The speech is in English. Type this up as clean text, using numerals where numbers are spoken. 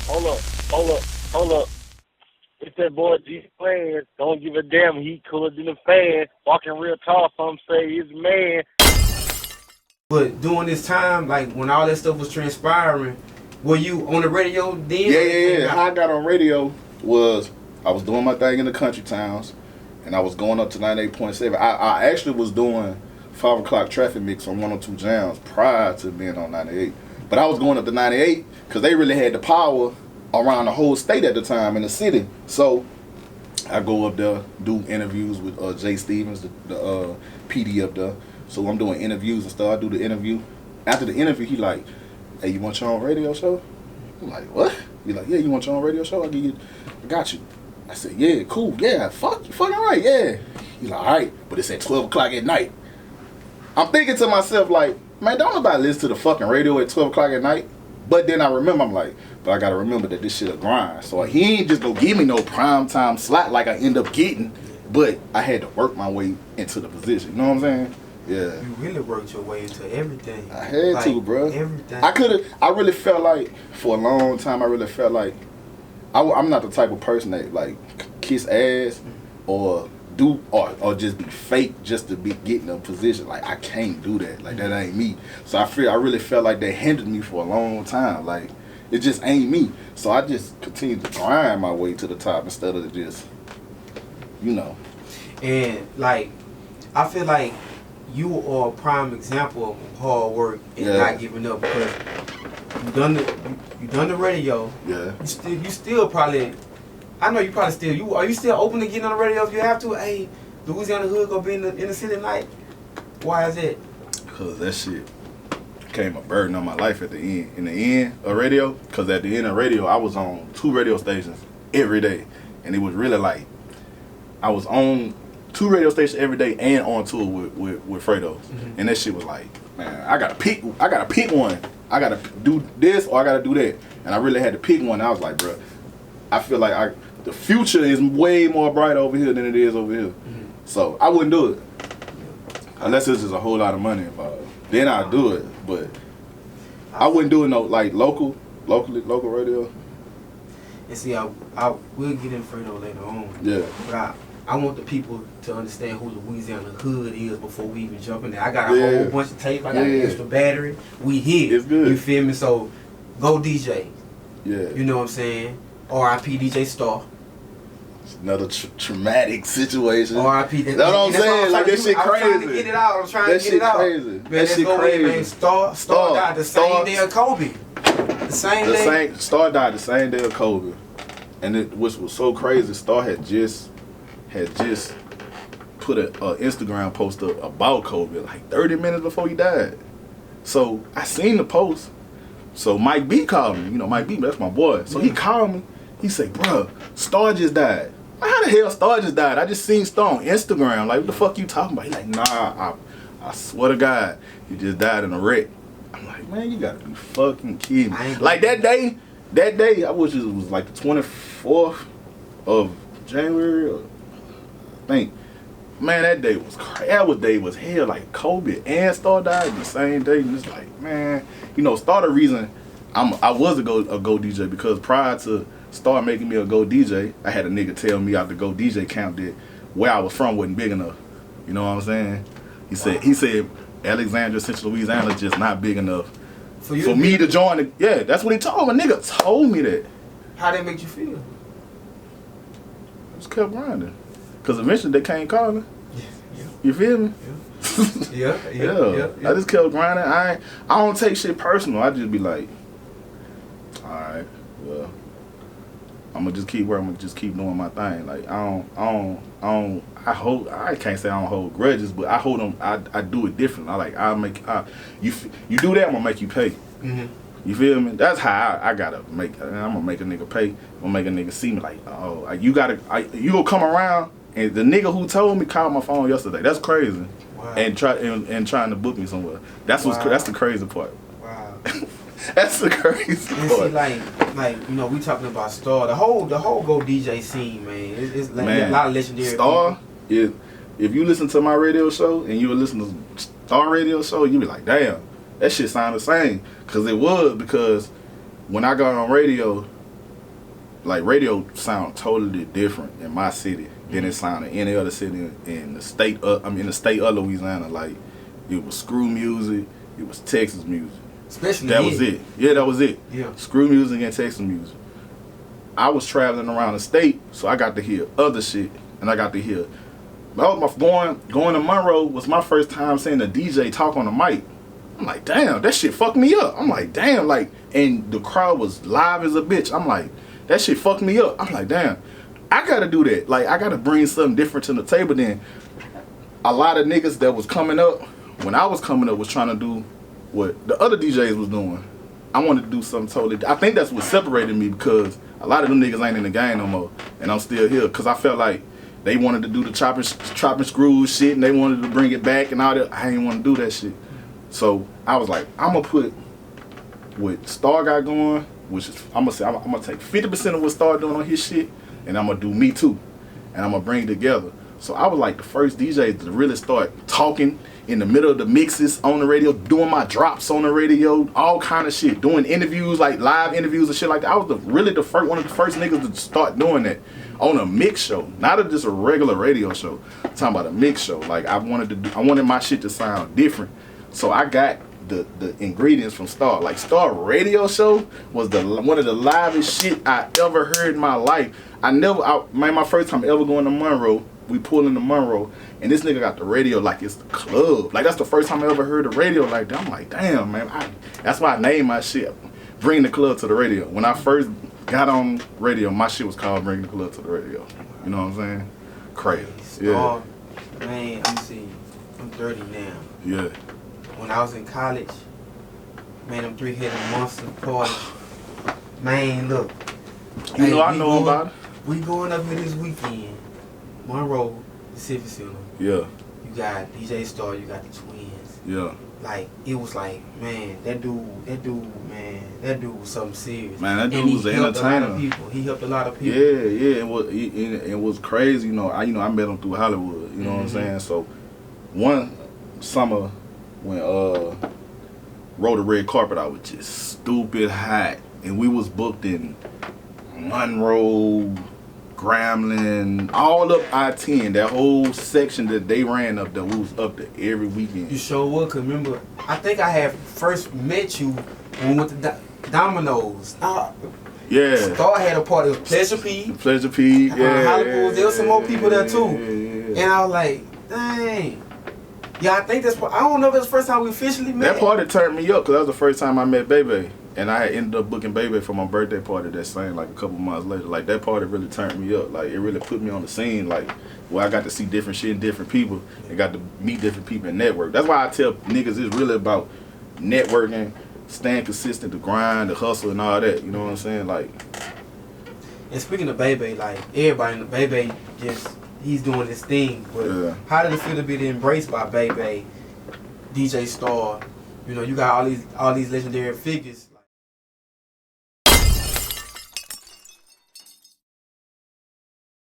Hold up, hold up, hold up. It's that boy Changeofplanz. Don't give a damn. He cooler than a fan. Walking real tall. Some say he's a man. But during this time, like when all that stuff was transpiring, were you on the radio then? Yeah. How I got on radio was I was doing my thing in the country towns, and I was going up to 98.7. I actually was doing 5 o'clock traffic mix on 102 Jams prior to being on 98. But I was going up to 98 because they really had the power around the whole state at the time in the city. So I go up there, do interviews with Jay Stevens, the PD up there. So I'm doing interviews and stuff. I do the interview. After the interview, he like, hey, you want your own radio show? I'm like, what? He like, yeah, you want your own radio show? I got you. I said, yeah, cool, yeah, fuck, you fucking right, yeah. He's like, all right, but it's at 12 o'clock at night. I'm thinking to myself, like, man, don't nobody listen to the fucking radio at 12 o'clock at night. But then I remember, I'm like, but I gotta remember that this shit a grind. So he ain't just gonna give me no prime time slot like I end up getting. But I had to work my way into the position. You know what I'm saying? Yeah. You really worked your way into everything. I had to, bro. Everything. I really felt like, for a long time, I really felt like, I'm not the type of person that, like, kiss ass or or just be fake just to be getting a position. Like, I can't do that. Like, that ain't me. So I really felt like they hindered me for a long time. Like, it just ain't me. So I just continued to grind my way to the top instead of just, you know. And, like, I feel like you are a prime example of hard work and not giving up, because you done the radio. Yeah. You still probably, I know you probably still, are you still open to getting on the radio if you have to? Hey, Louisiana Hood gonna be in the city tonight? Why is it? Because that shit became a burden on my life at the end. In the end of radio, because at the end of radio, I was on 2 radio stations every day. And it was really like, I was on 2 radio stations every day and on tour with Fredo's. Mm-hmm. And that shit was like, man, I gotta pick one. I gotta do this or I gotta do that. And I really had to pick one. I was like, bro, I feel like the future is way more bright over here than it is over here. Mm-hmm. So I wouldn't do it. Unless there's just a whole lot of money involved. Then I'd do it. But I wouldn't do it no like local radio. And see, I will get in Fredo later on. Yeah. But I want the people to understand who Louisiana Hood is before we even jump in there. I got a whole bunch of tape. I got an extra battery. We here. It's good. You feel me? So, go DJ. Yeah. You know what I'm saying? R.I.P. DJ Star. It's another traumatic situation. R.I.P. That's what I'm saying. Like, that shit crazy. I'm trying to get it out. That shit crazy. Man, that shit crazy. Man. Star died the same day of Kobe. The same day. Star died the same day of Kobe. And which was so crazy, Star had just put an Instagram post up about Kobe like 30 minutes before he died. So I seen the post. So Mike B called me. You know, Mike B, that's my boy. So he called me. He said, bruh, Star just died. How the hell Star just died? I just seen Star on Instagram. Like, what the fuck you talking about? He like, nah, I swear to God, he just died in a wreck. I'm like, man, you gotta be fucking kidding me. Like, that day, I wish it was like the 24th of January, or I think. Man, that day was crazy. That day was hell. Like, Kobe and Star died the same day. And it's like, man, you know, Star the reason I was a go DJ, because prior to Star making me a go DJ, I had a nigga tell me out the go DJ camp that where I was from wasn't big enough. You know what I'm saying? He said Alexandria, Central Louisiana is just not big enough for me to join it. Yeah, that's what he told me. A nigga told me that. How that make you feel? I just kept grinding. Because eventually they came calling. Yeah. You feel me? Yeah. Yeah. I just kept grinding. I don't take shit personal. I just be like, alright, well, I'm gonna just keep working. I'm gonna just keep doing my thing. Like, I can't say I don't hold grudges, but I hold them. I do it different. You do that, I'm gonna make you pay. Mm-hmm. You feel me? That's how I gotta make. I'm gonna make a nigga pay. I'm gonna make a nigga see me like, oh, you gonna come around. And the nigga who told me called my phone yesterday. That's crazy. Wow. And trying to book me somewhere. That's the crazy part. Wow. That's the crazy part. See, like you know, we talking about Star. The whole go DJ scene, man. It's like a lot of legendary Star. people. If you listen to my radio show and you would listen to Star radio show, you be like, damn, that shit sound the same. Because when I got on radio, like radio sound totally different in my city than it sounded in any other city in the state of, in the state of Louisiana. Like, it was screw music, it was Texas music. Especially that was it. Yeah, that was it. Yeah. Screw music and Texas music. I was traveling around the state, so I got to hear other shit, and I got to hear. That was my going to Monroe was my first time seeing a DJ talk on the mic. I'm like, damn, that shit fucked me up. I'm like, damn, like, and the crowd was live as a bitch. I'm like, that shit fucked me up. I'm like, damn, I gotta do that. Like, I gotta bring something different to the table. Then a lot of niggas that was coming up when I was coming up was trying to do what the other DJs was doing. I wanted to do something totally. I think that's what separated me, because a lot of them niggas ain't in the game no more, and I'm still here because I felt like they wanted to do the chopping screws shit, and they wanted to bring it back and all that. I didn't want to do that shit. So I was like, I'm gonna put what Star got going, which is I'm gonna take 50% of what Star doing on his shit, and I'm gonna do me too, and I'm gonna bring it together. So I was like the first DJ to really start talking in the middle of the mixes on the radio, doing my drops on the radio, all kind of shit, doing interviews, like live interviews and shit like that. I was really one of the first niggas to start doing that on a mix show, not just a regular radio show. I'm talking about a mix show. Like, I wanted my shit to sound different. So I got the ingredients from Star. Like, Star radio show was one of the livest shit I ever heard in my life. My first time ever going to Monroe, we pulled into Monroe, and this nigga got the radio like it's the club. Like, that's the first time I ever heard the radio like that. I'm like, damn, man. That's why I named my shit Bring the Club to the Radio. When I first got on radio, my shit was called Bring the Club to the Radio. You know what I'm saying? Crazy. Star, man, let me see. I'm 30 now. Yeah. When I was in college, man, them three-headed monster party. Man, look. You know I know about it. We going up here this weekend. Monroe, the Civic Center. Yeah. You got DJ Star, you got the Twins. Yeah. Like, it was like, man, that dude was something serious. Man, that dude was an entertainer. He helped a lot of people. Yeah. It was crazy. You know, I met him through Hollywood. You know what I'm saying? So, one summer when Roll the Red Carpet, I was just stupid hot, and we was booked in Monroe, Grambling, all up I-10, that whole section that they ran up there, we was up there every weekend. You sure would, cause remember, I think I had first met you when we went to Domino's. Yeah. Star had a party, it was Pleasure Peak. Pleasure Peak, yeah. Hollywood, there was some more people there too. Yeah. And I was like, dang. Yeah, I think that's, I don't know if that's the first time we officially met. That party turned me up, cause that was the first time I met Bebe. And I ended up booking Bebe for my birthday party that same, like, a couple months later. Like, that party really turned me up. Like, it really put me on the scene, like, where I got to see different shit and different people and got to meet different people and network. That's why I tell niggas it's really about networking, staying consistent, the grind, the hustle, and all that. You know what I'm saying? Like. And speaking of Bebe, like, everybody in the Bebe he's doing his thing. But yeah. How did it feel to be embraced by Bebe, DJ Star? You know, you got all these legendary figures.